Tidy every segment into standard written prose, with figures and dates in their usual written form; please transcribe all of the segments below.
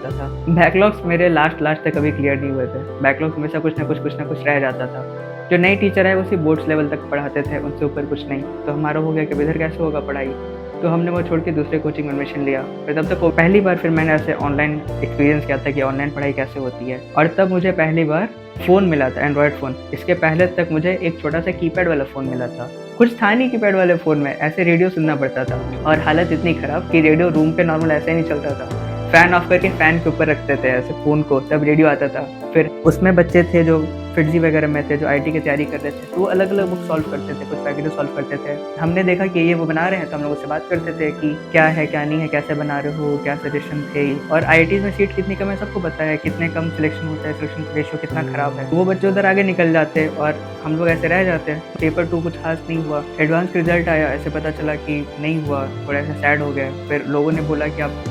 था। बैकलॉग्स मेरे last last तक कभी क्लियर नहीं हुए थे। बैकलॉग्स हमेशा कुछ ना कुछ रह जाता था। जो नई टीचर है वो सिर्फ़ बोर्ड्स लेवल तक पढ़ाते थे, उनसे ऊपर कुछ नहीं। तो हमारा हो गया कि अब इधर कैसे होगा पढ़ाई? तो हमने वो छोड़ के दूसरे कोचिंग में एडमिशन लिया। फिर तब तक वो पहली बार फिर मैंने ऐसे ऑनलाइन एक्सपीरियंस किया था कि ऑनलाइन पढ़ाई कैसे होती है। और तब मुझे पहली बार फ़ोन मिला था, एंड्रॉयड फ़ोन। इसके पहले तक मुझे एक छोटा-सा कीपैड वाला फ़ोन मिला था। कुछ था नहीं कीपैड वाले फ़ोन में, ऐसे रेडियो सुनना पड़ता था। और हालत इतनी ख़राब कि रेडियो रूम पे नॉर्मल ऐसे ही नहीं चलता था। फ़ैन ऑफ करके फ़ैन के ऊपर रखते थे ऐसे फ़ोन को, तब रेडियो आता था। फिर उसमें बच्चे थे जो फिटज़ी वगैरह में थे, जो आईटी की तैयारी कर रहे थे, तो वो अलग-अलग बुक सॉल्व करते थे, कुछ पैकेजेज़ सॉल्व करते थे। हमने देखा कि ये वो बना रहे हैं, तो हम लोग उससे बात करते थे कि क्या है, क्या नहीं है, कैसे बना रहे हो, क्या सजेशन थे? और आईआईटीज़ में सीट कितनी कम है सबको पता है, कितने कम सिलेक्शन होता है, सिलेक्शन रेशियो कितना खराब है। वो बच्चे उधर आगे निकल जाते और हम लोग ऐसे रह जाते। पेपर 2 कुछ ख़ास नहीं हुआ, एडवांस रिज़ल्ट आया, ऐसे पता चला कि नहीं हुआ, थोड़ा ऐसे सैड हो गए। फिर लोगों ने बोला कि आप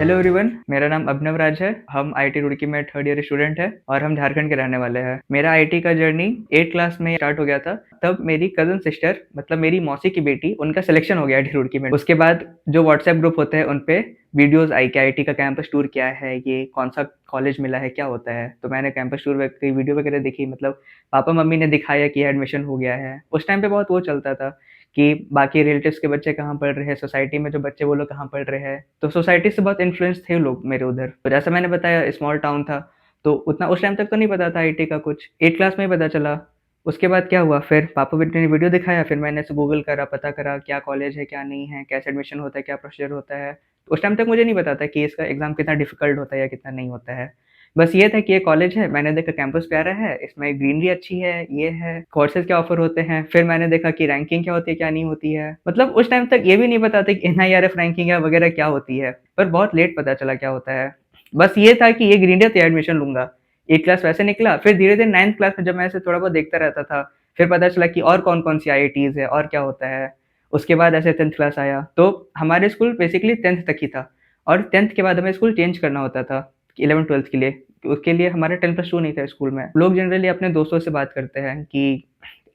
हेलो एवरीवन, मेरा नाम अभिनव राज है। हम आईआईटी रुड़की में थर्ड ईयर स्टूडेंट हैं और हम झारखंड के रहने वाले हैं। मेरा आईआईटी का जर्नी 8th क्लास में स्टार्ट हो गया था। तब मेरी कज़न सिस्टर मतलब मेरी मौसी की बेटी, उनका सिलेक्शन हो गया आईआईटी रुड़की में। उसके बाद जो व्हाट्सएप ग्रुप होते हैं उन पे वीडियोज़ आई कि आईआईटी का कैंपस टूर क्या है, ये कौन-सा कॉलेज मिला है, क्या होता है? तो मैंने कैंपस टूर की वीडियो वगैरह देखी, मतलब पापा-मम्मी ने दिखाया कि एडमिशन हो गया है। उस टाइम पे बहुत वो चलता था कि बाकी रिलेटिव्स के बच्चे कहाँ पढ़ रहे हैं, सोसाइटी में जो बच्चे वो लोग कहाँ पढ़ रहे हैं। तो सोसाइटी से बहुत इन्फ्लुएंस थे लोग मेरे उधर। तो जैसा मैंने बताया स्मॉल टाउन था, तो उतना उस टाइम तक तो नहीं पता था आईटी का कुछ। 8 क्लास में ही पता चला। उसके बाद क्या हुआ, फिर पापा बेटे ने वीडियो दिखाया, फिर मैंने ऐसे गूगल करा, पता करा क्या कॉलेज है, क्या नहीं है, कैसे एडमिशन होता है, क्या प्रोसीजर होता है। तो उस टाइम तक मुझे नहीं पता था कि इसका एग्ज़ाम कितना डिफ़िकल्ट होता है या कितना नहीं होता है। बस ये था कि ये कॉलेज है, मैंने देखा कैंपस प्यारा है, इसमें ग्रीनरी अच्छी है, ये है, कोर्सेज़ क्या ऑफ़र होते हैं, फिर मैंने देखा कि रैंकिंग क्या होती है, क्या नहीं होती है। मतलब उस टाइम तक ये भी नहीं पता था कि एनआईआरएफ रैंकिंग या वगैरह क्या होती है, पर बहुत लेट पता चला क्या होता है। बस ये था कि ये ग्रीनरी है तो एडमिशन लूँगा। 8 क्लास वैसे निकला, फिर धीरे-धीरे 9th क्लास में जब मैं ऐसे थोड़ा बहुत देखता रहता था, फिर पता चला कि और कौन-कौन सी आईआईटीज़ है और क्या होता है। उसके बाद ऐसे 10th क्लास आया, तो हमारे स्कूल बेसिकली 10th तक ही था और 10th के बाद हमें स्कूल चेंज करना होता था 11th-12th के लिए। उसके लिए हमारा 10+2 नहीं था स्कूल में। लोग जनरली अपने दोस्तों से बात करते हैं कि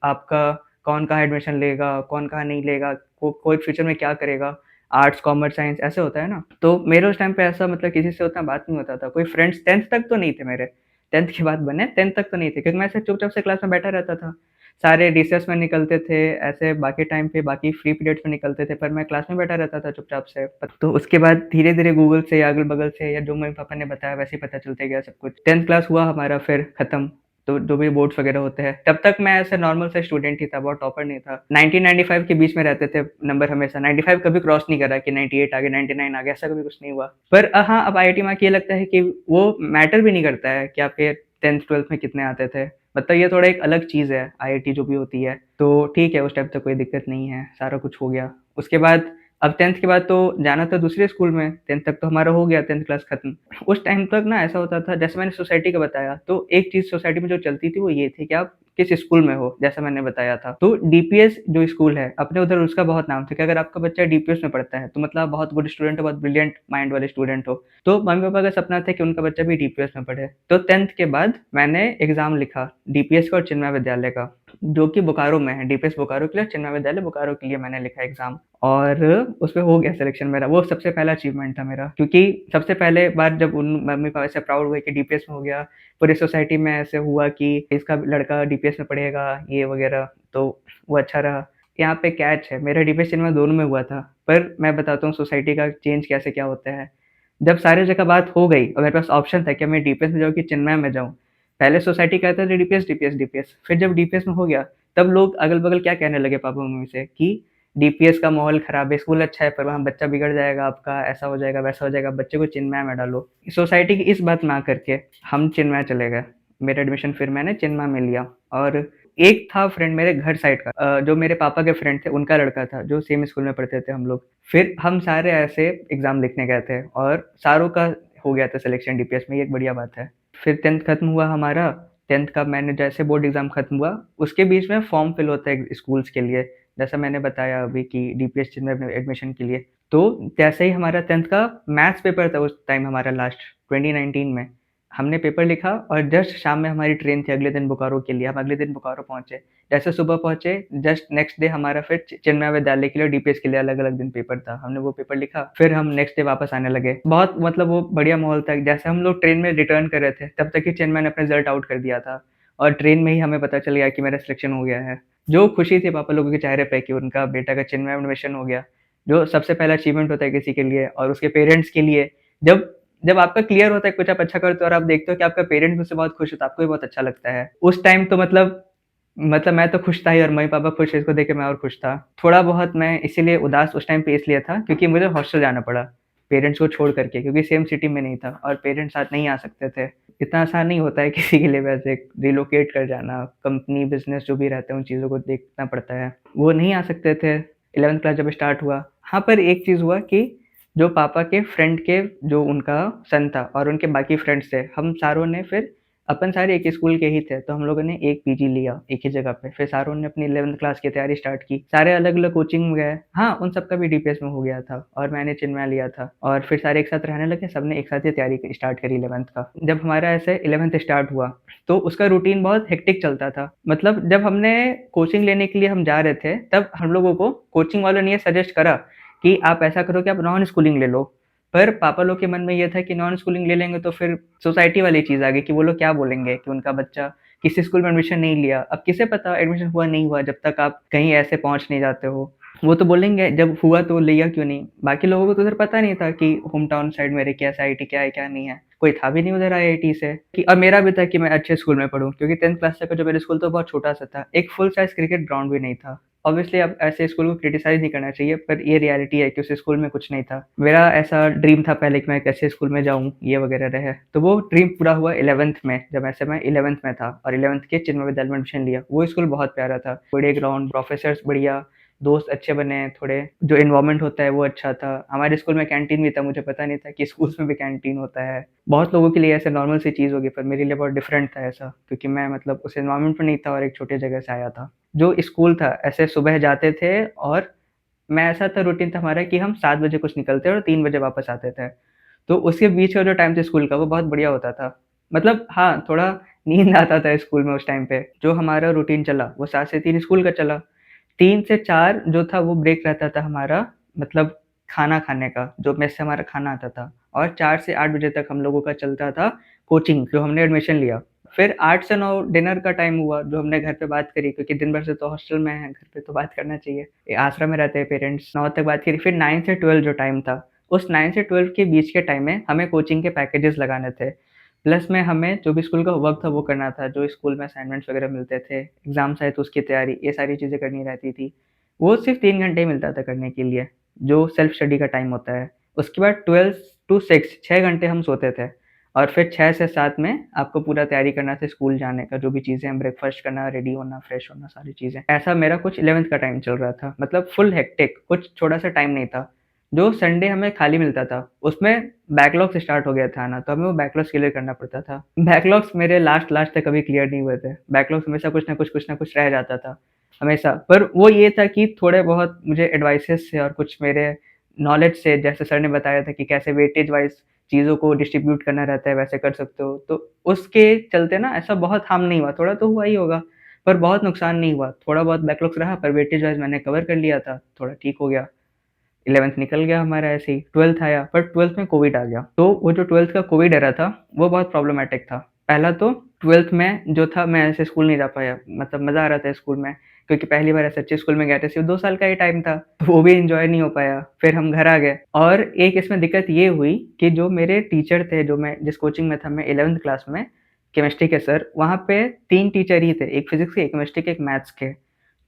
आपका कौन कहाँ एडमिशन लेगा, कौन कहाँ नहीं लेगा, कोई फ्यूचर में क्या करेगा, आर्ट्स, कॉमर्स, साइंस ऐसे होता है ना। तो मेरे उस टाइम पे ऐसा मतलब किसी से उतना बात नहीं होता था। कोई फ्रेंड्स 10th तक तो नहीं थे मेरे। 10th के बाद बने, 10th तक तो नहीं थे क्योंकि मैं ऐसे चुपचाप से क्लास में बैठा रहता था। सारे रिसेस में निकलते थे, ऐसे बाकी टाइम पे बाकी फ्री पीरियड्स में निकलते थे, पर मैं क्लास में बैठा रहता था चुपचाप से। तो उसके बाद धीरे-धीरे गूगल से या अगल-बगल से या जो मम्मी-पापा ने बताया वैसे ही पता चलते गया सब कुछ। 10th क्लास हुआ हमारा फिर खत्म, तो जो भी बोर्ड्स वगैरह होते हैं, तब तक मैं ऐसे नॉर्मल सा स्टूडेंट ही था, बहुत टॉपर नहीं था। 90-95 के बीच में रहते थे नंबर हमेशा, 95 कभी क्रॉस नहीं करा कि 98 आ गया, 99 आ गया, ऐसा कभी कुछ नहीं हुआ। पर हाँ, अब आईआईटी में आके ये लगता है कि वो मैटर भी नहीं करता है कि आपके 10th-12th में कितने आते थे। मतलब ये थोड़ा एक अलग चीज़ है, आईआईटी जो भी होती है। तो ठीक है, उस टाइम तक कोई दिक्कत नहीं है, सारा कुछ हो गया। उसके बाद अब 10th के बाद तो जाना था दूसरे स्कूल में, 10th तक तो हमारा हो गया, 10th क्लास खत्म। उस टाइम तक ना ऐसा होता था, जैसे मैंने सोसाइटी का बताया, तो एक चीज़ सोसाइटी में जो चलती थी वो ये थी कि आप किस स्कूल में हो, जैसा मैंने बताया था। तो डीपीएस जो स्कूल है, अपने उधर उसका बहुत नाम था कि अगर आपका बच्चा डीपीएस में पढ़ता है, तो मतलब आप बहुत गुड स्टूडेंट हो, बहुत ब्रिलियंट माइंड वाले स्टूडेंट हो। तो मम्मी-पापा का सपना था कि उनका बच्चा भी डीपीएस में पढ़े। तो 10th के बाद मैंने एग्ज़ाम लिखा डीपीएस का और चिन्मय विद्यालय का, जो कि बोकारो में है। डीपीएस बोकारो के लिए, चिन्मय विद्यालय बोकारो के लिए मैंने लिखा एग्ज़ाम और उसमें हो गया सिलेक्शन मेरा। वो सबसे पहला अचीवमेंट था मेरा, क्योंकि सबसे पहले बार जब उन मम्मी-पापा ऐसे प्राउड हुए कि डीपीएस में हो गया, पूरी सोसाइटी में ऐसे हुआ कि इसका लड़का डीपीएस में पढ़ेगा, ये वगैरह, तो वो अच्छा रहा। यहाँ पे कैच है, मेरा डीपीएस चिन्मय दोनों में हुआ था, पर मैं बताता हूँ सोसाइटी का चेंज कैसे क्या होता है। जब सारी जगह बात हो गई और मेरे पास ऑप्शन था कि मैं डीपीएस में जाऊँ कि चिन्मय में जाऊँ। पहले सोसाइटी कहता था डीपीएस, डीपीएस, डीपीएस, फिर जब डीपीएस में हो गया, तब लोग अगल-बगल क्या कहने लगे पापा-मम्मी से कि डीपीएस का माहौल खराब है, स्कूल अच्छा है पर वहाँ बच्चा बिगड़ जाएगा आपका, ऐसा हो जाएगा, वैसा हो जाएगा, बच्चे को चिन्मय में डालो। सोसाइटी की इस बात में आकर के हम चिन्मय चले गए। मेरा एडमिशन फिर मैंने चिन्मय में लिया और एक था फ्रेंड मेरे घर साइड का, जो मेरे पापा के फ्रेंड थे, उनका लड़का था, जो सेम स्कूल में पढ़ते थे हम लोग। फिर हम सारे ऐसे एग्ज़ाम लिखने गए थे और सारों का हो गया था सिलेक्शन डीपीएस में, ये एक बढ़िया बात है। फिर 10th खत्म हुआ हमारा, 10th का मैंने जैसे बोर्ड एग्ज़ाम खत्म हुआ, उसके बीच में फॉर्म फिल होता है स्कूल्स के लिए, जैसा मैंने बताया अभी कि डीपीएस चिन्मय में एडमिशन के लिए। तो जैसे ही हमारा 10th का मैथ्स पेपर था उस टाइम हमारा लास्ट 2019 में, हमने पेपर लिखा और जस्ट शाम में हमारी ट्रेन थी अगले दिन बोकारो के लिए, हम अगले दिन बोकारो पहुँचे। जैसे सुबह पहुँचे, जस्ट नेक्स्ट डे हमारा फिर चिन्मय विद्यालय के लिए डीपीएस के लिए अलग-अलग दिन पेपर था। हमने वो पेपर लिखा, फिर हम नेक्स्ट डे वापस आने लगे। बहुत मतलब वो बढ़िया माहौल था। जैसे हम लोग ट्रेन में रिटर्न कर रहे थे, तब तक ही चिन्मय ने अपना रिज़ल्ट आउट कर दिया था और ट्रेन में ही हमें पता चल गया कि मेरा सिलेक्शन हो गया है। जो खुशी थी पापा लोगों के चेहरे पे कि उनका बेटा का चिन्मय में एडमिशन हो गया, जो सबसे पहला अचीवमेंट होता है किसी के लिए और उसके पेरेंट्स के लिए। जब जब आपका क्लियर होता है कुछ आप अच्छा करते हो और आप देखते हो कि आपका पेरेंट्स उससे बहुत खुश होता है, आपको भी बहुत अच्छा लगता है। उस टाइम तो मतलब मैं तो खुश था ही और मम्मी-पापा खुश हैं इसको देख के मैं और खुश था। थोड़ा बहुत मैं इसीलिए उदास उस टाइम पे इसलिए था क्योंकि मुझे हॉस्टल जाना पड़ा, पेरेंट्स को छोड़ कर के क्योंकि सेम सिटी में नहीं था और पेरेंट्स साथ नहीं आ सकते थे। इतना आसान नहीं होता है किसी के लिए वैसे रिलोकेट कर जाना, कंपनी, बिज़नेस जो भी रहते हैं उन चीज़ों को देखना पड़ता है। वो नहीं आ सकते थे, 11th क्लास जब स्टार्ट हुआ। हाँ, पर एक चीज़ हुआ कि जो पापा के फ्रेंड के जो उनका सन था और उनके बाकी फ्रेंड्स थे, हम सारों ने फिर अपन सारे एक स्कूल के ही थे, तो हम लोगों ने एक पीजी लिया एक ही जगह पे। फिर सारों ने अपनी 11th क्लास की तैयारी स्टार्ट की। सारे अलग-अलग कोचिंग में गए। हाँ, उन सबका भी डीपीएस में हो गया था और मैंने चिन्मय लिया था और फिर सारे एक साथ रहने लगे, सबने एक साथ ही तैयारी स्टार्ट करी 11th का। जब हमारा ऐसे 11th स्टार्ट हुआ, तो उसका रूटीन बहुत हेक्टिक चलता था। मतलब जब हमने कोचिंग लेने के लिए हम जा रहे थे, तब हम लोगों को कोचिंग वालों ने ये सजेस्ट करा कि आप ऐसा करो कि आप नॉन स्कूलिंग ले लो। पर पापा लोग के मन में ये था कि नॉन स्कूलिंग ले लेंगे तो फिर सोसाइटी वाली चीज़ आ गई कि वो लोग क्या बोलेंगे कि उनका बच्चा किसी स्कूल में एडमिशन नहीं लिया। अब किसे पता एडमिशन हुआ नहीं हुआ जब तक आप कहीं ऐसे पहुँच नहीं जाते हो। वो तो बोलेंगे जब हुआ तो लिया क्यों नहीं? बाकी लोगों को तो उधर पता नहीं था कि होम टाउन साइड मेरे कैसा आईआईटी क्या है, क्या नहीं है। कोई था भी नहीं उधर आईआईटी से कि और मेरा भी था कि मैं अच्छे स्कूल में पढूँ क्योंकि 10th क्लास तक का जो मेरा स्कूल था बहुत छोटा-सा था। एक फुल साइज़ क्रिकेट ग्राउंड भी नहीं था। ऑब्वियसली अब ऐसे स्कूल को क्रिटिसाइज़ नहीं करना चाहिए पर ये रियलिटी है कि उस स्कूल में कुछ नहीं था। मेरा ऐसा ड्रीम था पहले कि मैं एक अच्छे स्कूल में जाऊँ, ये वगैरह रहे। तो वो ड्रीम पूरा हुआ 11th में, जब ऐसे मैं 11th में था और 11th के चिन्मय विद्यालय में एडमिशन लिया। वो स्कूल बहुत प्यारा था। बड़े ग्राउंड, प्रोफ़ेसर्स बढ़िया, दोस्त अच्छे बने थोड़े, जो एनवायरनमेंट होता है वो अच्छा था। हमारे स्कूल में कैंटीन भी था, मुझे पता नहीं था कि स्कूल्स में भी कैंटीन होता है। बहुत लोगों के लिए ऐसे नॉर्मल सी चीज़ होगी पर मेरे लिए बहुत डिफरेंट था ऐसा क्योंकि मैं मतलब उस एनवायरनमेंट में नहीं था और एक छोटे जगह से आया था। जो स्कूल था ऐसे सुबह जाते थे और मैं ऐसा था रूटीन था हमारा कि हम 7 बजे कुछ निकलते और 3 बजे वापस आते थे। तो उसके बीच का जो टाइम था स्कूल का वो बहुत बढ़िया होता था। मतलब हाँ, थोड़ा नींद आता था स्कूल में उस टाइम पे। जो हमारा रूटीन चला वो 7 से 3 स्कूल का चला। 3 से 4 जो था वो ब्रेक रहता था हमारा मतलब खाना खाने का, जो मेस से हमारा खाना आता था और 4 से 8 बजे तक हम लोगों का चलता था कोचिंग जो हमने एडमिशन लिया। फिर 8 से 9 डिनर का टाइम हुआ जो हमने घर पे बात करी क्योंकि दिन भर से तो हॉस्टल में हैं, घर पे तो बात करना चाहिए। आश्रम में रहते हैं पेरेंट्स, 9 तक बात करी। फिर 9 से 12 जो टाइम था, उस 9 से 12 के बीच के टाइम में हमें कोचिंग के पैकेजेस लगाने थे। प्लस में हमें जो भी स्कूल का वर्क था वो करना था, जो स्कूल में असाइनमेंट्स वगैरह मिलते थे, एग्ज़ाम्स आए तो उसकी तैयारी, ये सारी चीज़ें करनी रहती थी। वो सिर्फ़ 3 घंटे ही मिलता था करने के लिए, जो सेल्फ स्टडी का टाइम होता है। उसके बाद 12 टू 6 6 घंटे हम सोते थे और फिर 6 से 7 में आपको पूरा तैयारी करना था स्कूल जाने का, जो भी चीज़ें हैं ब्रेकफ़ास्ट करना, रेडी होना, फ्रेश होना, सारी चीज़ें। ऐसा मेरा कुछ 11th का टाइम चल रहा था, मतलब फुल हेक्टिक, कुछ थोड़ा-सा टाइम नहीं था। जो संडे हमें खाली मिलता था, उसमें बैकलॉग्स स्टार्ट हो गया था आना, तो हमें वो बैकलॉग्स क्लियर करना पड़ता था। बैकलॉग्स मेरे लास्ट लास्ट तक कभी क्लियर नहीं हुए थे। बैकलॉग्स हमेशा कुछ ना कुछ रह जाता था, हमेशा। पर वो ये था कि थोड़े बहुत मुझे एडवाइसेज़ से और कुछ मेरे नॉलेज से, जैसे सर ने बताया था कि कैसे वेटेज वाइज़ चीज़ों को डिस्ट्रीब्यूट करना रहता है, वैसे कर सकते हो। तो उसके चलते ना ऐसा बहुत हार्म नहीं हुआ, थोड़ा तो हुआ ही होगा, पर बहुत नुकसान नहीं हुआ। थोड़ा बहुत बैकलॉग्स रहा पर वेटेज वाइज़ मैंने कवर कर लिया था, थोड़ा ठीक हो गया। 11th निकल गया हमारा ऐसे ही, 12th आया, पर 12th में कोविड आ गया। तो वो जो 12th का कोविड एरा था, वो बहुत प्रॉब्लमैटिक था। पहला तो 12th में जो था मैं ऐसे स्कूल नहीं जा पाया, मतलब मज़ा आ रहा था स्कूल में, क्योंकि पहली बार ऐसे अच्छे स्कूल में गए थे, सिर्फ़ 2 साल का ही टाइम था, तो वो भी एन्जॉय नहीं हो पाया। फिर हम घर आ गए और एक इसमें दिक्कत ये हुई कि जो मेरे टीचर थे, जो मैं जिस कोचिंग में था मैं 11th क्लास में, केमिस्ट्री के सर, वहाँ पे 3 टीचर ही थे, एक फिज़िक्स के, एक केमिस्ट्री के, एक मैथ्स के।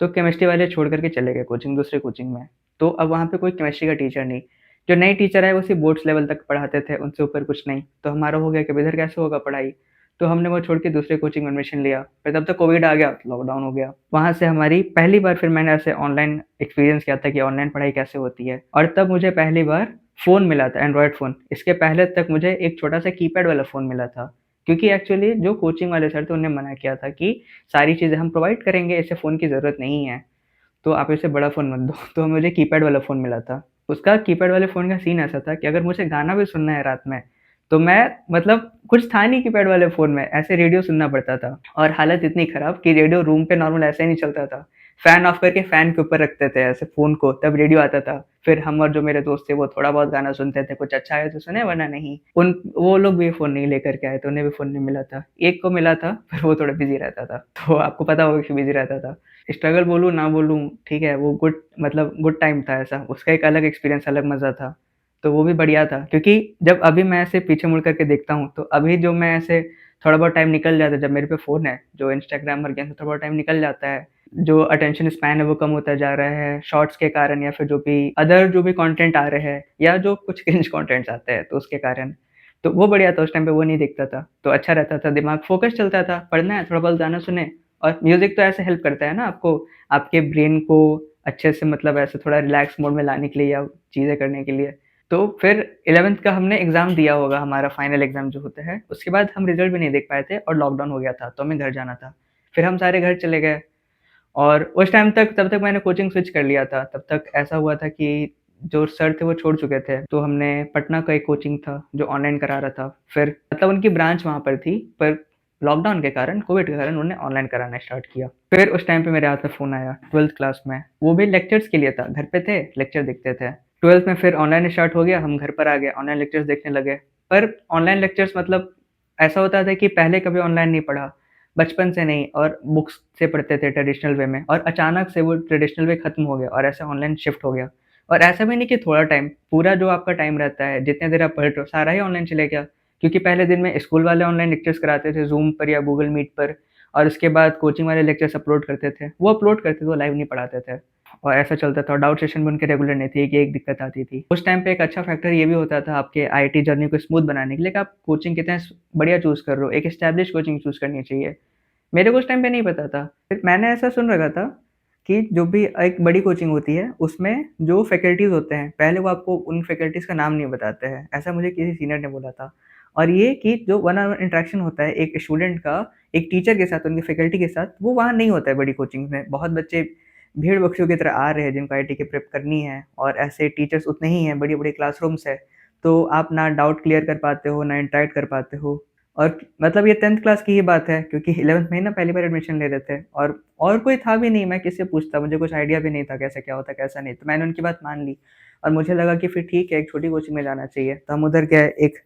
तो केमिस्ट्री वाले छोड़ कर के चले गए कोचिंग, दूसरे कोचिंग में। तो अब वहाँ पे कोई केमिस्ट्री का टीचर नहीं। जो नए टीचर आए वो सिर्फ़ बोर्ड्स लेवल तक पढ़ाते थे, उनसे ऊपर कुछ नहीं। तो हमारा हो गया कि अब इधर कैसे होगा पढ़ाई? तो हमने वो छोड़ के दूसरे कोचिंग में एडमिशन लिया। फिर तब तक कोविड आ गया, लॉकडाउन हो गया। वहाँ से हमारी पहली बार फिर मैंने ऐसे ऑनलाइन एक्सपीरियंस किया था कि ऑनलाइन पढ़ाई कैसे होती है और तब मुझे पहली बार फ़ोन मिला था, एंड्रॉयड फ़ोन। इसके पहले तक मुझे एक छोटा-सा कीपैड वाला फ़ोन मिला था। क्योंकि एक्चुअली जो कोचिंग वाले सर थे उन्होंने मना किया था कि सारी चीज़ें हम प्रोवाइड करेंगे, इसे फ़ोन की ज़रूरत नहीं है। तो आप इसे बड़ा फ़ोन मत दो, तो मुझे कीपैड वाला फ़ोन मिला था। उसका कीपैड वाले फ़ोन का सीन ऐसा था कि अगर मुझे गाना भी सुनना है रात में, तो मैं मतलब कुछ था नहीं कीपैड वाले फ़ोन में, ऐसे रेडियो सुनना पड़ता था और हालत इतनी ख़राब कि रेडियो रूम पे नॉर्मल ऐसे ही नहीं चलता था। फ़ैन ऑफ करके फ़ैन के ऊपर रखते थे ऐसे फ़ोन को, तब रेडियो आता था। फिर हम और जो मेरे दोस्त थे वो थोड़ा बहुत गाना सुनते थे, कुछ अच्छा आया तो सुने वरना नहीं। वो लोग भी फ़ोन नहीं लेकर के आए थे, उन्हें भी फ़ोन नहीं मिला था। एक को मिला था, फिर वो थोड़ा बिज़ी रहता था। तो आपको पता होगा क्यों बिज़ी रहता था। स्ट्रगल बोलूँ ना बोलूँ, ठीक है, वो गुड टाइम था ऐसा, उसका एक अलग एक्सपीरियंस, अलग मज़ा था। तो वो भी बढ़िया था क्योंकि जब अभी मैं ऐसे पीछे मुड़ कर के देखता हूँ, तो अभी जो मैं ऐसे थोड़ा बहुत टाइम निकल जाता है जब मेरे पे फ़ोन है, जो इंस्टाग्राम और गेम से थोड़ा बहुत टाइम निकल जाता है, जो अटेंशन स्पैन है वो कम होता जा रहा है, शॉर्ट्स के कारण या फिर जो भी अदर जो भी कंटेंट आ रहे हैं या जो कुछ क्रिंज कंटेंट्स आते हैं, तो उसके कारण। तो वो बढ़िया था, उस टाइम पे वो नहीं दिखता था, तो अच्छा रहता था, दिमाग फ़ोकस चलता था, पढ़ना है, थोड़ा बहुत गाना सुने और म्यूज़िक तो ऐसे हेल्प करता है ना आपको, आपके ब्रेन को अच्छे से मतलब ऐसे थोड़ा रिलैक्स मोड में लाने के लिए या चीज़ें करने के लिए। तो फिर 11th का हमने एग्ज़ाम दिया होगा, हमारा फाइनल एग्ज़ाम जो होता है, उसके बाद हम रिज़ल्ट भी नहीं देख पाए थे और लॉकडाउन हो गया था, तो हमें घर जाना था। फिर हम सारे घर चले गए और उस टाइम तक तब तक मैंने कोचिंग स्विच कर लिया था। तब तक ऐसा हुआ था कि जो सर थे वो छोड़ चुके थे, तो हमने पटना का एक कोचिंग था जो ऑनलाइन करा रहा था। फिर मतलब उनकी ब्रांच वहाँ पर थी, पर लॉकडाउन के कारण, कोविड के कारण उन्होंने ऑनलाइन कराना स्टार्ट किया। फिर उस टाइम पे मेरे हाथ में फ़ोन आया 12th क्लास में, वो भी लेक्चर्स के लिए था, घर पे थे, लेक्चर देखते थे। 12th में फिर ऑनलाइन स्टार्ट हो गया, हम घर पर आ गए, ऑनलाइन लेक्चर्स देखने लगे। पर ऑनलाइन लेक्चर्स मतलब ऐसा होता था कि पहले कभी ऑनलाइन नहीं पढ़ा, बचपन से नहीं और बुक्स से पढ़ते थे ट्रेडिशनल वे में और अचानक से वो ट्रेडिशनल वे खत्म हो गया और ऐसे ऑनलाइन शिफ्ट हो गया। और ऐसा भी नहीं कि थोड़ा टाइम, पूरा जो आपका टाइम रहता है, जितने देर आप पढ़ रहे हो, सारा ही ऑनलाइन चले गया। क्योंकि पहले दिन में स्कूल वाले ऑनलाइन लेक्चर्स कराते थे ज़ूम पर या गूगल मीट पर और उसके बाद कोचिंग वाले लेक्चर्स अपलोड करते थे। वो अपलोड करते थे, वो लाइव नहीं पढ़ाते थे। और ऐसा चलता था और डाउट सेशन भी उनके रेगुलर नहीं थे, ये एक दिक्कत आती थी। उस टाइम पे एक अच्छा फैक्टर ये भी होता था आपके आईटी जर्नी को स्मूथ बनाने के लिए कि आप कोचिंग कितने बढ़िया चूज़ कर रहे हो, एक एस्टेब्लिश कोचिंग चूज़ करनी चाहिए। मेरे को उस टाइम पे नहीं पता था। फिर मैंने ऐसा सुन रखा था कि जो भी एक बड़ी कोचिंग होती है, उसमें जो फैकल्टीज़ होते हैं, पहले वो आपको उन फैकल्टीज़ का नाम नहीं बताते हैं। ऐसा मुझे किसी सीनियर ने बोला था। और ये कि जो वन ऑन वन इंटरेक्शन होता है एक स्टूडेंट का, एक टीचर के साथ, उनके फैकल्टी के साथ, वो वहाँ नहीं होता है बड़ी कोचिंग में। बहुत बच्चे भीड़-बकरियों की तरह आ रहे हैं जिनको आईटी की प्रेप करनी है और ऐसे टीचर्स उतने ही हैं, बड़ी-बड़ी क्लासरूम्स है। तो आप ना डाउट क्लियर कर पाते हो, ना इंटरैक्ट कर पाते हो। और मतलब ये 10th क्लास की ही बात है क्योंकि 11th में ही ना पहली बार एडमिशन ले रहे थे और कोई था भी नहीं, मैं किससे पूछता, मुझे कुछ आइडिया भी नहीं था कैसे क्या होता है, कैसा नहीं। तो मैंने उनकी बात मान ली और मुझे लगा कि फिर ठीक है, एक छोटी कोचिंग में जाना चाहिए। तो हम उधर गए, एक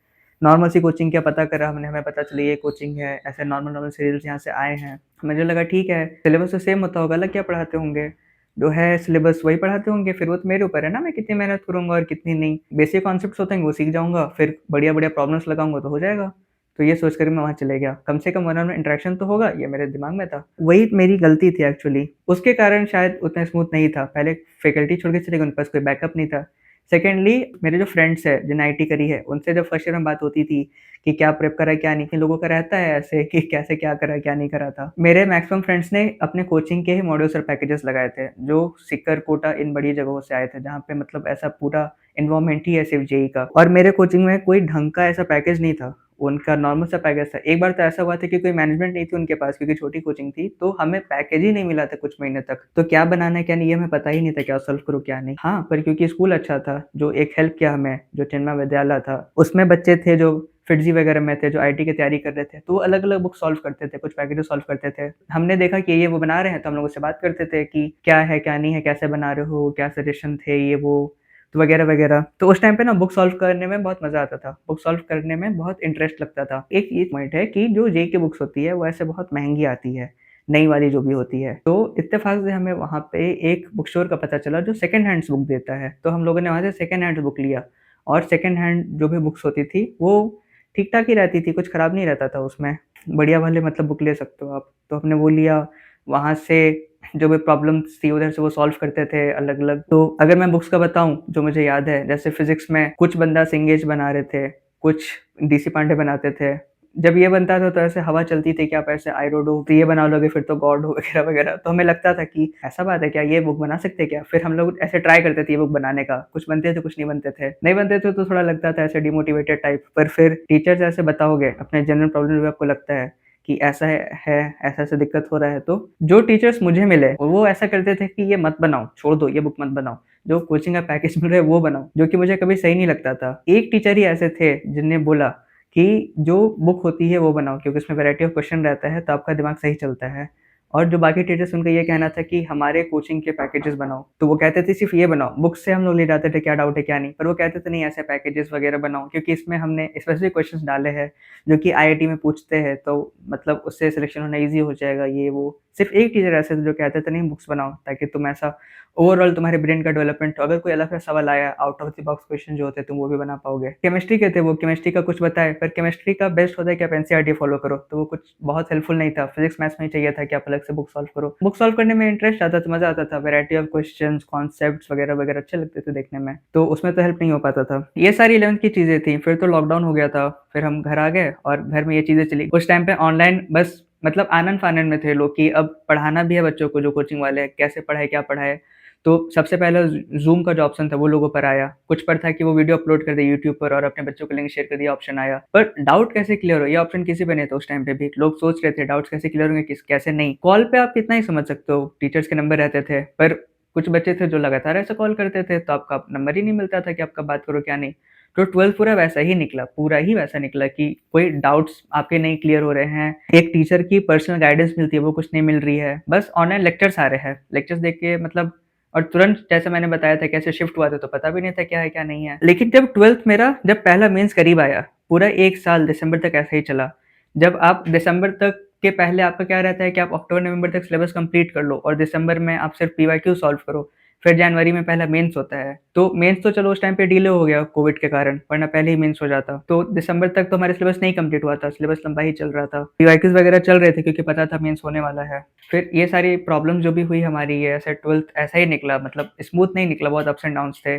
नॉर्मल सी कोचिंग का पता करा हमने, हमें पता चली ये कोचिंग है, ऐसे नॉर्मल-नॉर्मल से रील्स यहाँ से आए हैं। मुझे लगा ठीक है, सिलेबस तो सेम होता होगा, अलग क्या पढ़ाते होंगे? जो है सिलेबस वही पढ़ाते होंगे, फिर वो तो मेरे ऊपर है ना मैं कितनी मेहनत करूँगा और कितनी नहीं। बेसिक कॉन्सेप्ट्स होते हैं वो सीख जाऊँगा, फिर बढ़िया-बढ़िया प्रॉब्लम्स लगाऊँगा तो हो जाएगा। तो ये सोच कर मैं वहाँ चले गया। कम से कम वन ऑन वन इंटरेक्शन तो होगा, ये मेरे दिमाग में था। वही मेरी गलती थी एक्चुअली। उसके कारण शायद उतना स्मूथ नहीं था। पहले फैकल्टी छोड़ के चले गए, उनके पास कोई बैकअप नहीं था। सेकेंडली मेरे जो फ्रेंड्स हैं, जिन्होंने आईटी करी है, उनसे जब फर्स्ट ईयर में बात होती थी कि क्या प्रेप करा है, क्या नहीं, किन लोगों का रहता है ऐसे कि कैसे क्या करा, क्या नहीं करा था। मेरे मैक्सिमम फ्रेंड्स ने अपने कोचिंग के ही मॉड्यूल्स और पैकेजेस लगाए थे, जो सीकर, कोटा इन बड़ी जगहों से आए थे, जहाँ पे मतलब ऐसा पूरा एनवायरनमेंट ही है सिर्फ जेईई का। और मेरे कोचिंग में कोई ढंग का ऐसा पैकेज नहीं था। उनका नॉर्मल सा पैकेज था। एक बार तो ऐसा हुआ था कि कोई मैनेजमेंट नहीं थी उनके पास क्योंकि छोटी कोचिंग थी, तो हमें पैकेज ही नहीं मिला था कुछ महीने तक। तो क्या बनाना है क्या नहीं ये हमें पता ही नहीं था, क्या सॉल्व करूँ क्या नहीं। हाँ, पर क्योंकि स्कूल अच्छा था, जो एक हेल्प किया हमें, जो चिन्मय विद्यालय था, उसमें बच्चे थे जो फिटजी वगैरह में थे, जो आईटी की तैयारी कर रहे थे, तो वो अलग-अलग बुक सॉल्व करते थे, कुछ पैकेजेस सॉल्व करते थे। हमने देखा कि ये वो बना रहे हैं, तो हम लोग उससे बात करते थे कि क्या है, क्या नहीं है, कैसे बना रहे हो, क्या सजेशन थे ये वो, तो वगैरह-वगैरह। तो उस टाइम पे ना बुक सॉल्व करने में बहुत मज़ा आता था। बुक सॉल्व करने में बहुत इंटरेस्ट लगता था। एक ये पॉइंट है कि जो जेईई की बुक्स होती है, वो ऐसे बहुत महँगी आती है, नई वाली जो भी होती है। तो इत्तेफ़ाक से हमें वहाँ पे एक बुक स्टोर का पता चला जो सेकंड हैंड्स बुक देता है। तो हम लोगों ने वहाँ से सेकंड हैंड्स बुक लिया और सेकंड हैंड जो भी बुक्स होती थी, वो ठीक-ठाक ही रहती थी, कुछ खराब नहीं रहता था उसमें। बढ़िया वाले मतलब बुक ले सकते हो आप। तो हमने वो लिया, वहाँ से जो भी प्रॉब्लम्स थी उधर से वो सॉल्व करते थे अलग-अलग। तो अगर मैं बुक्स का बताऊँ जो मुझे याद है, जैसे फिज़िक्स में कुछ बंदा सिंगेज बना रहे थे, कुछ डीसी पांडे बनाते थे। जब ये बनता था तो ऐसे हवा चलती थी कि आप ऐसे आई रोड हो, तो ये बना लोगे फिर तो गॉड हो वगैरह-वगैरह। तो हमें लगता था कि ऐसा बात है क्या, ये बुक बना सकते हैं क्या? फिर हम लोग ऐसे ट्राई करते थे ये बुक बनाने का। कुछ बनते थे, कुछ नहीं बनते थे। नहीं बनते थे तो थोड़ा लगता था ऐसे डिमोटिवेटेड टाइप। पर फिर टीचर्स ऐसे बताओगे अपने जनरल प्रॉब्लम भी आपको लगता है कि ऐसा है, ऐसा-ऐसा दिक्कत हो रहा है, तो जो टीचर्स मुझे मिले, वो ऐसा करते थे कि ये मत बनाओ, छोड़ दो, ये बुक मत बनाओ। जो कोचिंग का पैकेज मिल रहा है वो बनाओ, जो कि मुझे कभी सही नहीं लगता था। एक टीचर ही ऐसे थे जिनने बोला कि जो बुक होती है वो बनाओ, क्योंकि उसमें वैरायटी ऑफ क्वेश्चन रहता है, तो आपका दिमाग सही चलता है। और जो बाकी टीचर्स, उनका ये कहना था कि हमारे कोचिंग के पैकेजेस बनाओ, तो वो कहते थे सिर्फ ये बनाओ, बुक से हम लोग ले जाते थे क्या डाउट है क्या नहीं, पर वो कहते थे नहीं ऐसे पैकेजेस वगैरह बनाओ, क्योंकि इसमें हमने स्पेसिफिक क्वेश्चंस डाले हैं जो कि आईआईटी में पूछते हैं, तो मतलब उससे सिलेक्शन होना ईजी हो जाएगा, ये वो। सिर्फ एक टीचर ऐसे थे जो कहते थे नहीं बुक्स बनाओ, ताकि तुम ऐसा ओवरऑल तुम्हारे ब्रेन का डेवलपमेंट, अगर कोई अलग सा सवाल आया, out of the box question जो होते हैं, तुम वो भी बना पाओगे। केमिस्ट्री के थे वो, केमिस्ट्री का कुछ बताए, पर केमिस्ट्री का बेस्ट होता है कि आप एनसीईआरटी फॉलो करो, तो वो कुछ बहुत हेल्पफुल नहीं था। फिजिक्स मैथ्स में ही चाहिए था कि आप अलग से बुक सॉल्व करो। बुक सॉल्व करने में इंटरेस्ट आता था, मजा आता था, वैरायटी ऑफ क्वेश्चंस, कॉन्सेप्ट्स वगैरह वगैरह अच्छे लगते थे देखने में, तो उसमें तो हेल्प नहीं हो पाता था। ये सारी 11th की चीजें थी। फिर तो लॉकडाउन हो गया था, फिर हम घर आ गए और घर में ये चीजें चली। उस टाइम पे ऑनलाइन बस मतलब आनन फानन में थे लोग कि अब पढ़ाना भी है बच्चों को, जो कोचिंग वाले हैं, कैसे पढ़ाए क्या पढ़ाए। तो सबसे पहले ज़ूम का जो ऑप्शन था वो लोगों पर आया। कुछ पर था कि वो वीडियो अपलोड कर दे यूट्यूब पर और अपने बच्चों को लिंक शेयर कर दिया, ऑप्शन आया। पर डाउट कैसे क्लियर हो, ये ऑप्शन किसी पे नहीं था उस टाइम पे भी। लोग सोच रहे थे डाउट्स कैसे क्लियर होंगे, किस कैसे नहीं। कॉल पे आप कितना ही समझ सकते हो, टीचर्स के नंबर रहते थे, पर कुछ बच्चे थे जो लगातार ऐसे कॉल करते थे, तो आपका नंबर ही नहीं मिलता था कि आप कब बात करो क्या नहीं। तो 12th पूरा वैसा ही निकला, पूरा ही वैसा निकला कि कोई डाउट्स आपके नहीं क्लियर हो रहे हैं। एक टीचर की पर्सनल गाइडेंस मिलती है, वो कुछ नहीं मिल रही है। बस ऑनलाइन लेक्चर्स आ रहे हैं, लेक्चर्स देख के मतलब, और तुरंत जैसे मैंने बताया था कैसे शिफ्ट हुआ था, तो पता भी नहीं था क्या है क्या नहीं है। लेकिन जब 12th मेरा जब पहला मेंस करीब आया, पूरा 1 साल दिसंबर तक ऐसे ही चला। जब आप दिसंबर तक के पहले आपका क्या रहता है कि आप अक्टूबर नवंबर तक सिलेबस कंप्लीट कर लो और दिसंबर में आप सिर्फ पीवाईक्यू सॉल्व करो। फिर जनवरी में पहला मेंस होता है। तो मेंस तो चलो उस टाइम पे डिले हो गया कोविड के कारण, वरना पहले ही मेंस हो जाता। तो दिसंबर तक तो हमारे सिलेबस नहीं कंप्लीट हुआ था, सिलेबस लंबा ही चल रहा था। पीवाईक्यूज वगैरह चल रहे थे क्योंकि पता था मेंस होने वाला है। फिर ये सारी प्रॉब्लम जो भी हुई हमारी, ये ऐसे 12th ऐसा ही निकला, मतलब स्मूथ नहीं निकला, बहुत अप्स एंड डाउन्स थे।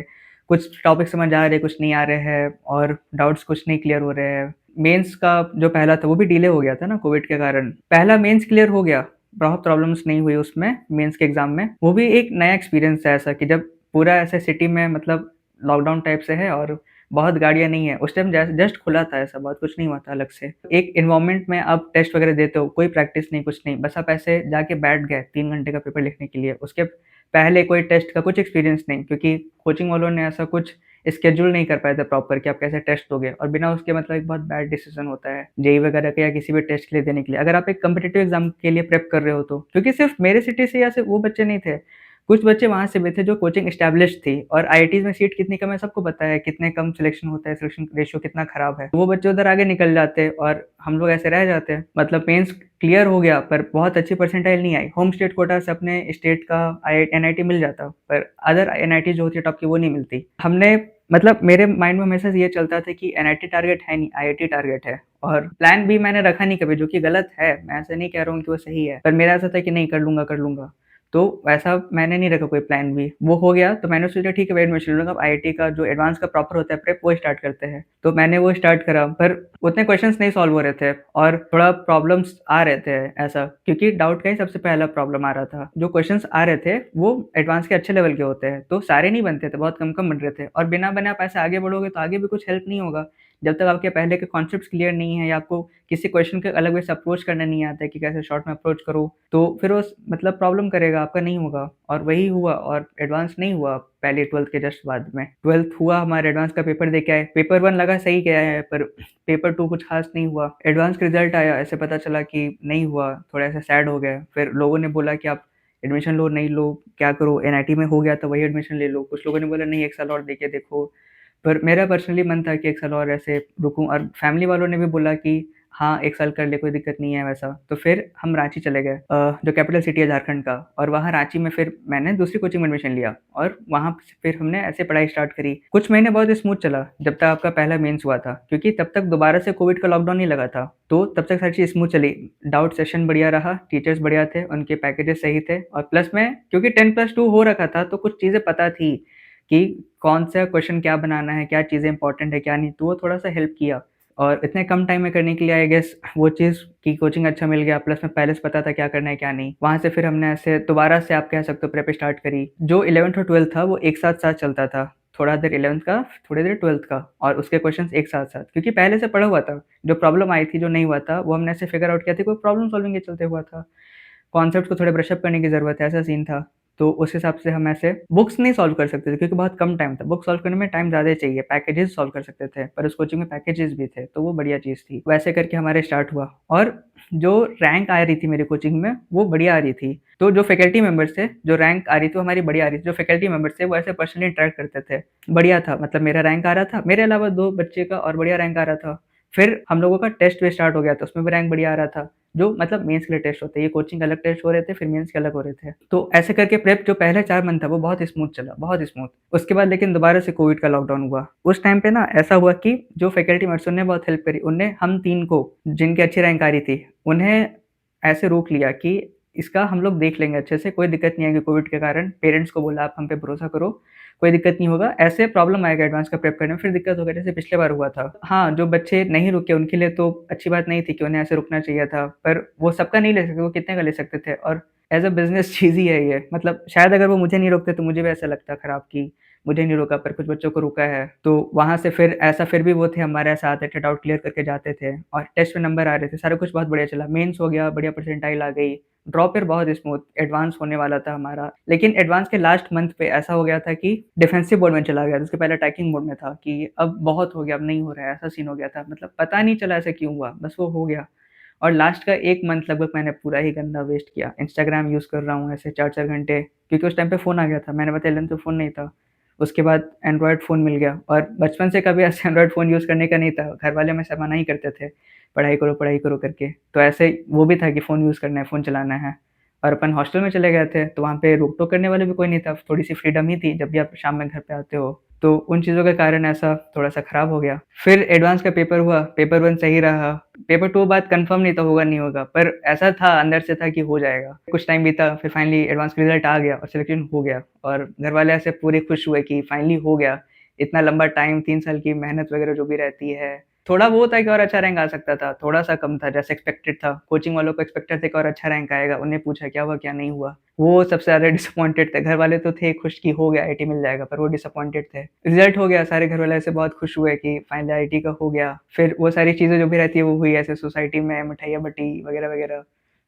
कुछ टॉपिक समझ आ रहे, कुछ नहीं आ रहे हैं, और डाउट्स कुछ नहीं क्लियर हो रहे हैं। मेंस का जो पहला था वो भी डिले हो गया था ना कोविड के कारण। पहला मेंस क्लियर हो गया, बहुत प्रॉब्लम्स नहीं हुई उसमें मेंस के एग्जाम में। वो भी एक नया एक्सपीरियंस है ऐसा कि जब पूरा ऐसे सिटी में मतलब लॉकडाउन टाइप से है और बहुत गाड़ियाँ नहीं है। उस टाइम जस्ट खुला था, ऐसा बहुत कुछ नहीं हुआ था अलग से। एक एनवायरनमेंट में आप टेस्ट वगैरह देते हो, कोई प्रैक्टिस नहीं, कुछ नहीं, बस आप ऐसे जाके बैठ गए 3 घंटे का पेपर लिखने के लिए। उसके पहले कोई टेस्ट का कुछ एक्सपीरियंस नहीं, क्योंकि कोचिंग वालों ने ऐसा कुछ स्केड्यूल नहीं कर पाए थे प्रॉपर कि आप कैसे टेस्ट दोगे, और बिना उसके मतलब एक बहुत बैड डिसीजन होता है जेईई वगैरह का या किसी भी टेस्ट के लिए देने के लिए, अगर आप एक कॉम्पिटिटिव एग्जाम के लिए प्रेप कर रहे हो तो। क्योंकि सिर्फ मेरे सिटी से या सिर्फ वो बच्चे नहीं थे, कुछ बच्चे वहाँ से भी थे जो कोचिंग एस्टैब्लिश्ड थी, और आईआईटीज़ में सीट कितनी कम है सबको पता है, कितने कम सिलेक्शन होता है, सिलेक्शन रेशियो कितना खराब है। वो बच्चे उधर आगे निकल जाते और हम लोग ऐसे रह जाते। मतलब मेंस क्लियर हो गया पर बहुत अच्छी परसेंटाइल नहीं आई। होम स्टेट कोटा से अपने स्टेट का एनआईटी मिल जाता, पर अदर एनआईटी जो होती है टॉप की, वो नहीं मिलती। हमने मतलब मेरे माइंड में हमेशा से ये चलता था कि एनआईटी टारगेट है नहीं, आईआईटी टारगेट है, और प्लान भी मैंने रखा नहीं कभी, जो कि गलत है। मैं ऐसा नहीं कह रहा हूँ कि वो सही है, पर मेरा ऐसा था कि नहीं कर लूंगा कर लूंगा। तो वैसा मैंने नहीं रखा कोई प्लान भी। वो हो गया तो मैंने सोचा ठीक है भाई एडमिशन लूँगा। अब आईआईटी का जो एडवांस का प्रॉपर होता है प्रेप, वो स्टार्ट करते हैं। तो मैंने वो स्टार्ट करा, पर उतने क्वेश्चंस नहीं सॉल्व हो रहे थे और थोड़ा प्रॉब्लम्स आ रहे थे ऐसा, क्योंकि डाउट का ही सबसे पहला प्रॉब्लम आ रहा था। जो क्वेश्चंस आ रहे थे वो एडवांस के अच्छे लेवल के होते हैं, तो सारे नहीं बनते थे, बहुत कम-कम बन रहे थे, और बिना बने आप ऐसे आगे बढ़ोगे तो आगे भी कुछ हेल्प नहीं होगा। जब तक आपके पहले के कॉन्सेप्ट्स क्लियर नहीं है या आपको किसी क्वेश्चन के अलग वे से अप्रोच करना नहीं आता है कि कैसे शॉर्ट में अप्रोच करो, तो फिर वो मतलब प्रॉब्लम करेगा, आपका नहीं होगा। और वही हुआ, और एडवांस नहीं हुआ पहले 12th के जस्ट बाद में। 12th हुआ, हमारे एडवांस का पेपर दे के आए। पेपर 1 लगा सही गया है, पर पेपर 2 कुछ खास नहीं हुआ। एडवांस का रिजल्ट आया, ऐसे पता चला कि नहीं हुआ, थोड़ा ऐसा सैड हो गए। फिर लोगों ने बोला कि आप एडमिशन लो, नहीं लो, क्या करो, एनआईटी में हो गया तो वही एडमिशन ले लो। कुछ लोगों ने बोला नहीं 1 साल और दे के देखो, पर मेरा पर्सनली मन था कि 1 साल और ऐसे रुकूँ, और फैमिली वालों ने भी बोला कि हाँ 1 साल कर ले, कोई दिक्कत नहीं है वैसा। तो फिर हम रांची चले गए, जो कैपिटल सिटी है झारखंड का, और वहाँ रांची में फिर मैंने दूसरी कोचिंग में एडमिशन लिया, और वहाँ फिर हमने ऐसे पढ़ाई स्टार्ट करी। कुछ महीने बहुत स्मूथ चला जब तक आपका पहला मेंस हुआ था, क्योंकि तब तक दोबारा से कोविड का लॉकडाउन नहीं लगा था, तो तब तक सारी चीज़ स्मूथ चली। डाउट सेशन बढ़िया रहा, टीचर्स बढ़िया थे, उनके पैकेजेस सही थे, और प्लस में क्योंकि 10+2 हो रखा था तो कुछ चीज़ें पता थी कि कौन सा क्वेश्चन क्या बनाना है, क्या चीज़ें इंपॉर्टेंट है, क्या नहीं, तो वो थोड़ा-सा हेल्प किया। और इतने कम टाइम में करने के लिए आई गेस वो चीज़ कि कोचिंग अच्छा मिल गया, प्लस में पहले से पता था क्या करना है, क्या नहीं। वहाँ से फिर हमने ऐसे दोबारा से आप कह सकते हो प्रेप स्टार्ट करी। जो 11th और 12th था वो एक साथ-साथ चलता था। थोड़ा देर 11th का, थोड़ी देर 12th का, और उसके क्वेश्चन्स एक साथ-साथ, क्योंकि पहले से पढ़ा हुआ था। जो प्रॉब्लम आई थी, जो नहीं हुआ था, वो हमने ऐसे फिगर आउट किया था, कोई प्रॉब्लम सॉल्विंग के चलते हुआ था। कॉन्सेप्ट्स को थोड़े ब्रश अप करने की ज़रूरत है, ऐसा सीन था। तो उस हिसाब से हम ऐसे बुक्स नहीं सॉल्व कर सकते थे क्योंकि बहुत कम टाइम था। बुक सॉल्व करने में टाइम ज़्यादा चाहिए, पैकेजेज़ सॉल्व कर सकते थे, पर उस कोचिंग में पैकेजेज़ भी थे, तो वो बढ़िया चीज़ थी। वैसे करके हमारे स्टार्ट हुआ और जो रैंक आ रही थी मेरी कोचिंग में, वो बढ़िया आ रही थी। तो जो फैकल्टी मेंबर्स थे, जो रैंक आ रही थी वो हमारी बढ़िया आ रही थी। जो फैकल्टी मेंबर्स थे वो ऐसे पर्सनली इंटरैक्ट करते थे। बढ़िया था, मतलब मेरा रैंक आ रहा था, मेरे अलावा 2 बच्चे का और बढ़िया रैंक आ रहा था। फिर हम लोगों का टेस्ट भी स्टार्ट हो गया था, उसमें भी रैंक बढ़िया आ रहा था। जो मतलब मेंस के लिए टेस्ट होते हैं, ये कोचिंग के अलग टेस्ट हो रहे थे, फिर मेंस के अलग हो रहे थे। तो ऐसे करके प्रेप जो पहले 4 मंथ था वो बहुत स्मूथ चला, बहुत स्मूथ। उसके बाद लेकिन दोबारा से कोविड का लॉकडाउन हुआ। उस टाइम पे ना ऐसा हुआ कि जो फैकल्टी मेंबर्स उन्होंने बहुत हेल्प करी। उनने हम 3 को, जिनकी अच्छी रैंक आ रही थी, उन्हें ऐसे रोक लिया कि इसका हम लोग देख लेंगे अच्छे से, कोई दिक्कत नहीं आएगी कोविड के कारण। पेरेंट्स को बोला आप हम पे भरोसा करो, कोई दिक्कत नहीं होगा। ऐसे प्रॉब्लम आएगा एडवांस का प्रेप करने में, फिर दिक्कत होगा जैसे पिछले बार हुआ था। हाँ, जो बच्चे नहीं रुके उनके लिए तो अच्छी बात नहीं थी कि उन्हें ऐसे रुकना चाहिए था, पर वो सबका नहीं ले सकते, वो कितने का ले सकते थे। और एज़ अ बिज़नेस चीज़ ही है ये। मतलब शायद अगर वो मुझे नहीं रोकते तो मुझे भी ऐसा लगता खराब कि मुझे नहीं रोका पर कुछ बच्चों को रोका है। तो वहाँ से फिर ऐसा फिर भी वो थे हमारे साथ आते थे, डाउट क्लियर करके जाते थे और टेस्ट में नंबर आ रहे थे, सारा कुछ बहुत बढ़िया चला। मेंस हो गया, बढ़िया परसेंटाइल आ गई। ड्रॉप ईयर बहुत स्मूथ, एडवांस होने वाला था हमारा। लेकिन एडवांस के लास्ट मंथ पे ऐसा हो गया था कि डिफेंसिव मोड में चला गया था। उसके पहले अटैकिंग मोड में था कि अब बहुत हो गया, अब नहीं हो रहा है, ऐसा सीन हो गया था। मतलब पता नहीं चला ऐसा क्यों हुआ, बस वो हो गया। और लास्ट का 1 मंथ लगभग मैंने पूरा ही गंदा वेस्ट किया। इंस्टाग्राम यूज़ कर रहा हूँ ऐसे 4-4 घंटे, क्योंकि उस टाइम पे फ़ोन आ गया था। मैंने बताया 11th में फ़ोन नहीं था। उसके बाद एंड्रॉयड फ़ोन मिल गया और बचपन से कभी ऐसे एंड्रॉयड फ़ोन यूज़ करने का नहीं था। घर वाले हमेशा मना ही करते थे, पढ़ाई करो करके। तो ऐसे वो भी था कि फ़ोन यूज़ करना है, फ़ोन चलाना है। और अपन हॉस्टल में चले गए थे, तो वहाँ पे रोक-टोक करने वाला भी कोई नहीं था। थोड़ी-सी फ्रीडम ही थी, जब भी आप शाम में घर पे आते हो। तो उन चीज़ों के कारण ऐसा थोड़ा-सा खराब हो गया। फिर एडवांस का पेपर हुआ, पेपर 1 सही रहा। पेपर 2 बाद कन्फर्म नहीं था होगा नहीं होगा, पर ऐसा था अंदर से था कि हो जाएगा। कुछ टाइम बीता, फिर फाइनली एडवांस का रिज़ल्ट आ गया और सिलेक्शन हो गया और घर वाले ऐसे पूरे खुश हुए कि फाइनली हो गया। इतना लंबा टाइम, 3 साल की मेहनत वगैरह जो भी रहती है। थोड़ा वो था कि और अच्छा रैंक आ सकता था, थोड़ा-सा कम था जैसे एक्सपेक्टेड था। कोचिंग वालों को एक्सपेक्टेड था कि और अच्छा रैंक आएगा, उन्हें पूछा क्या हुआ, क्या नहीं हुआ। वो सबसे ज़्यादा डिसअपॉइंटेड थे। घर वाले तो थे खुश कि हो गया आईआईटी मिल जाएगा, पर वो डिसअपॉइंटेड थे। रिज़ल्ट हो गया, सारे घर वाले ऐसे बहुत खुश हुए कि फाइनली आईआईटी का हो गया। फिर वो सारी चीज़ें जो भी रहती है वो हुई, ऐसे सोसाइटी में मिठाइयाँ बँटी वगैरह-वगैरह।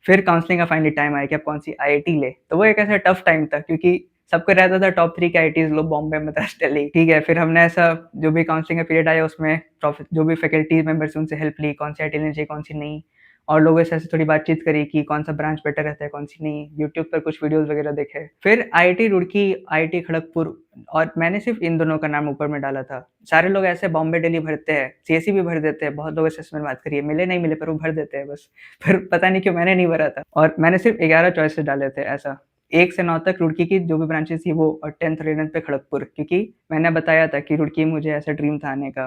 फिर काउंसलिंग का फाइनली टाइम आया कि अब कौन-सी आईआईटी लें। तो वो एक ऐसा टफ टाइम था क्योंकि सबको रहता था टॉप 3 की आईआईटीज़ लो, बॉम्बे, मद्रास, दिल्ली। ठीक है, फिर हमने ऐसा जो भी काउंसलिंग का पीरियड आया उसमें जो भी फैकल्टी मेंबर्स उनसे हेल्प ली, कौन सी आईआईटी लेनी चाहिए, कौन सी नहीं। और लोगों से ऐसे थोड़ी बातचीत करी कि कौन सा ब्रांच बेटर रहता है, कौन सी नहीं। यूट्यूब पर कुछ वीडियोज़ वगैरह देखे। फिर आईआईटी रुड़की, आईआईटी खड़गपुर और मैंने सिर्फ़ इन दोनों का नाम ऊपर में डाला था। सारे लोग ऐसे बॉम्बे, दिल्ली भरते हैं, सीएसई भी भर देते हैं। बहुत लोगों से इसमें बात करी है, मिले नहीं मिले पर वो भर देते हैं बस। पर पता नहीं क्यों मैंने नहीं भरा था और मैंने सिर्फ़ 11 चॉइसेस डाले थे ऐसा। 1 से 9 तक रुड़की की जो भी ब्रांचेज़ थी वो और 10th और 11th पे खड़गपुर, क्योंकि मैंने बताया था कि रुड़की मुझे ऐसा ड्रीम था आने का।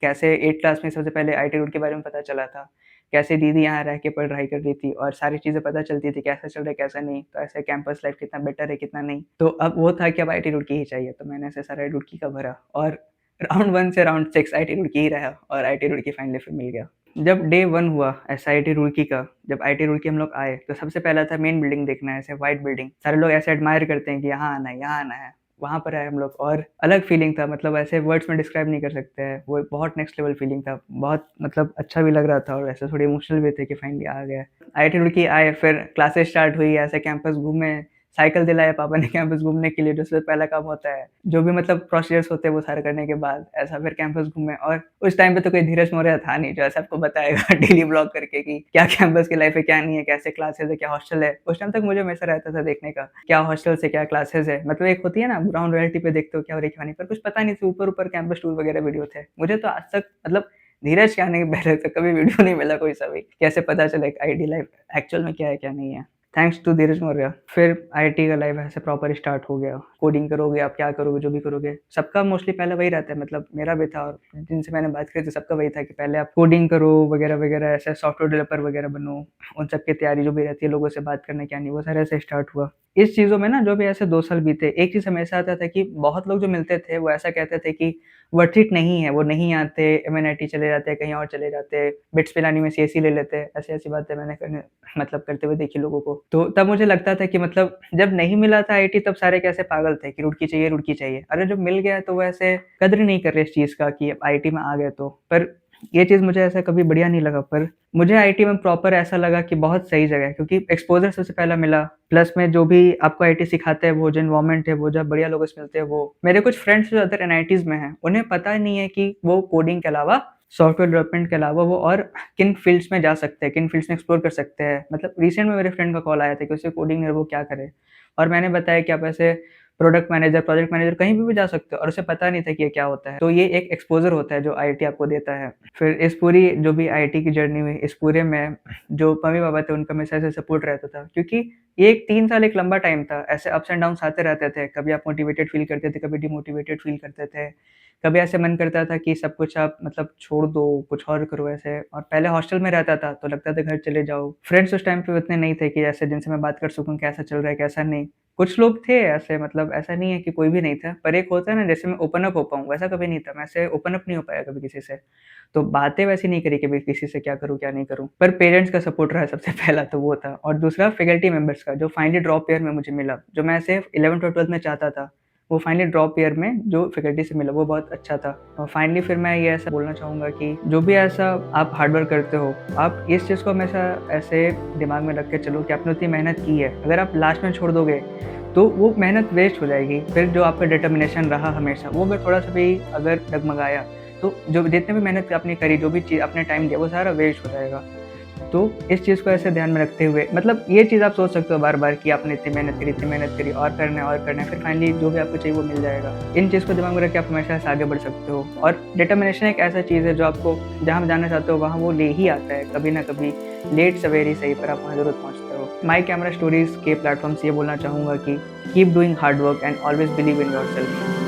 कैसे 8th क्लास में सबसे पहले आईआईटी रुड़की के बारे में पता चला था। कैसे दीदी यहाँ रह के पढ़ाई कर रही थी और सारी चीज़ें पता चलती थी, कैसा चल रहा है, कैसा नहीं। तो ऐसे कैंपस लाइफ़ कितना बेटर है, कितना नहीं। तो अब वो था कि अब आईआईटी रुड़की ही चाहिए, तो मैंने ऐसे सारा रुड़की का भरा और राउंड 1 से राउंड 6 आईआईटी रुड़की ही रहा और आईआईटी रुड़की फाइनली फिर मिल गया। जब डे 1 हुआ ऐसा आईआईटी रुड़की का, जब आईआईटी रुड़की हम लोग आए, तो सबसे पहला था मेन बिल्डिंग देखना है, ऐसे व्हाइट बिल्डिंग। सारे लोग ऐसे एडमायर करते हैं कि यहाँ आना है, यहाँ आना है। वहाँ पर आए हम लोग और अलग फीलिंग था, मतलब ऐसे वर्ड्स में डिस्क्राइब नहीं कर सकते हैं। वो एक बहुत नेक्स्ट लेवल फीलिंग था। बहुत मतलब अच्छा भी लग रहा था और ऐसे थोड़े इमोशनल भी थे कि फाइनली आ गए। आईआईटी रुड़की आए, फिर क्लासेस स्टार्ट हुई, ऐसे कैंपस घूमे, साइकिल दिलाया पापा ने कैंपस घूमने के लिए, जो सबसे पहला काम होता है। जो भी मतलब प्रोसीजर्स होते हैं वो सारे करने के बाद ऐसा फिर कैंपस घूमे और उस टाइम पे तो कोई धीरज मौर्य था नहीं जो ऐसा आपको बताएगा डेली ब्लॉग करके कि क्या कैंपस की लाइफ है, क्या नहीं है, कैसे क्लासेस है, क्या हॉस्टल है। उस टाइम तक मुझे हमेशा रहता था देखने का, क्या हॉस्टल्स है, क्या क्लासेस है। मतलब एक होती है ना ग्राउंड रियलिटी पे देखते हो क्या हो रही क्या नहीं, पर कुछ पता नहीं थी। ऊपर-ऊपर कैंपस टूर वगैरह वीडियो थे। मुझे तो आज तक मतलब धीरज के आने के पहले तक कभी वीडियो नहीं मिला कोई सा भी, कैसे पता चले आईआईटी लाइफ एक्चुअल में क्या है, क्या नहीं है। थैंक्स टू धीरज मौर्य। फिर आईआईटी का लाइफ ऐसे प्रॉपर स्टार्ट हो गया। कोडिंग करोगे, आप क्या करोगे, जो भी करोगे। सबका मोस्टली पहले वही रहता है, मतलब मेरा भी था और जिनसे मैंने बात करी थी सबका वही था कि पहले आप कोडिंग करो वगैरह-वगैरह, ऐसे सॉफ्टवेयर डेवलपर वगैरह बनो। उन सब की तैयारी जो भी रहती है, लोगों से बात करना क्या नहीं, वो सारा ऐसे स्टार्ट हुआ। इस चीज़ों में ना जो भी ऐसे 2 साल बीते, एक चीज़ हमेशा आता था कि बहुत लोग जो मिलते थे वो ऐसा कहते थे कि वर्थ इट नहीं है, वो नहीं आते, एमएनआईटी चले जाते, कहीं और चले जाते, बिट्स पिलानी में सीएसई ले लेते। ऐसी-ऐसी बातें मैंने करने मतलब करते हुए देखी लोगों को। तो तब मुझे लगता था कि मतलब जब नहीं मिला था आईआईटी तब सारे कैसे पागल थे कि रुड़की चाहिए, रुड़की चाहिए। अरे जब मिल गया तो वो ऐसे कदर नहीं कर रहे इस चीज़ का कि अब आईआईटी में आ गए तो। पर ये चीज़ मुझे ऐसा कभी बढ़िया नहीं लगा, पर मुझे आईटी में प्रॉपर ऐसा लगा कि बहुत सही जगह है, क्योंकि एक्सपोज़र सबसे पहला मिला, प्लस में जो भी आपको आईटी सिखाते हैं, वो जो एनवायरनमेंट है, वो जब बढ़िया लोगों से मिलते हैं वो। मेरे कुछ फ्रेंड्स जो अदर एनआईटीज़ में हैं, उन्हें पता नहीं है कि वो कोडिंग के अलावा, सॉफ्टवेयर डेवलपमेंट के अलावा वो और किन फ़ील्ड्स में जा सकते हैं, किन फ़ील्ड्स में एक्सप्लोर कर सकते हैं। मतलब रिसेंट में मेरे फ्रेंड का कॉल आया था कि उसे कोडिंग नहीं है, वो क्या करे? और मैंने बताया कि आप ऐसे प्रोडक्ट मैनेजर, प्रोजेक्ट मैनेजर कहीं पे भी जा सकते हो, और उसे पता नहीं था कि ये क्या होता है। तो ये एक एक्सपोज़र होता है जो आईटी आपको देता है। फिर इस पूरी जो भी आईटी की जर्नी हुई, इस पूरे में जो मम्मी-पापा थे उनका हमेशा से सपोर्ट रहता था, क्योंकि ये एक 3 साल एक लंबा टाइम था। ऐसे अप्स एंड डाउन्स आते रहते थे। कभी आप मोटिवेटेड फ़ील करते थे, कभी डिमोटिवेटेड फ़ील करते थे। कभी ऐसे मन करता था कि सब कुछ आप मतलब छोड़ दो, कुछ और करो ऐसे। और पहले हॉस्टल में रहता था तो लगता था घर चले जाओ। फ्रेंड्स उस टाइम पे उतने नहीं थे कि ऐसे जिनसे मैं बात कर सकूँ कैसा चल रहा है, कैसा नहीं। कुछ लोग थे ऐसे, मतलब ऐसा नहीं है कि कोई भी नहीं था, पर एक होता है ना जैसे मैं ओपन अप हो पाऊँ, वैसा कभी नहीं था। मैं ऐसे ओपन अप नहीं हो पाया कभी किसी से। तो बातें वैसी नहीं करी कभी किसी से, क्या करूँ, क्या नहीं करूँ। पर पेरेंट्स का सपोर्ट रहा सबसे पहला तो वो था, और दूसरा फैकल्टी मेंबर्स का जो फाइनली ड्रॉप ईयर में मुझे मिला। जो मैं ऐसे 11th और 12th में चाहता था, वो फाइनली ड्रॉप ईयर में जो फैकल्टी से मिला वो बहुत अच्छा था। और फाइनली फिर मैं ये ऐसा बोलना चाहूँगा कि जो भी ऐसा आप हार्ड वर्क करते हो, आप इस चीज़ को हमेशा ऐसे दिमाग में रख के चलो कि आपने उतनी मेहनत की है। अगर आप लास्ट में छोड़ दोगे तो वो मेहनत वेस्ट हो जाएगी। फिर जो आपका डिटर्मिनेशन रहा हमेशा, वो अगर थोड़ा-सा भी अगर डगमगाया, तो जो जितने भी मेहनत आपने करी, जो भी चीज़ आपने टाइम दिया, वो सारा वेस्ट हो जाएगा। तो इस चीज़ को ऐसे ध्यान में रखते हुए, मतलब ये चीज़ आप सोच सकते हो बार-बार कि आपने इतनी मेहनत करी, और करना है, फिर फाइनली जो भी आपको चाहिए वो मिल जाएगा। इन चीज़ को दिमाग में रख के आप हमेशा से आगे बढ़ सकते हो, और डिटर्मिनेशन एक ऐसा चीज़ है जो आपको जहाँ जाना चाहते हो वहाँ वो ले ही आता है, कभी न कभी, लेट सवेर ही सही, पर आप वहाँ ज़रूर पहुँचते हो। माय कैमरा स्टोरीज़ के प्लेटफ़ॉर्म से ये बोलना चाहूँगा कि keep doing hard work and always believe in yourself.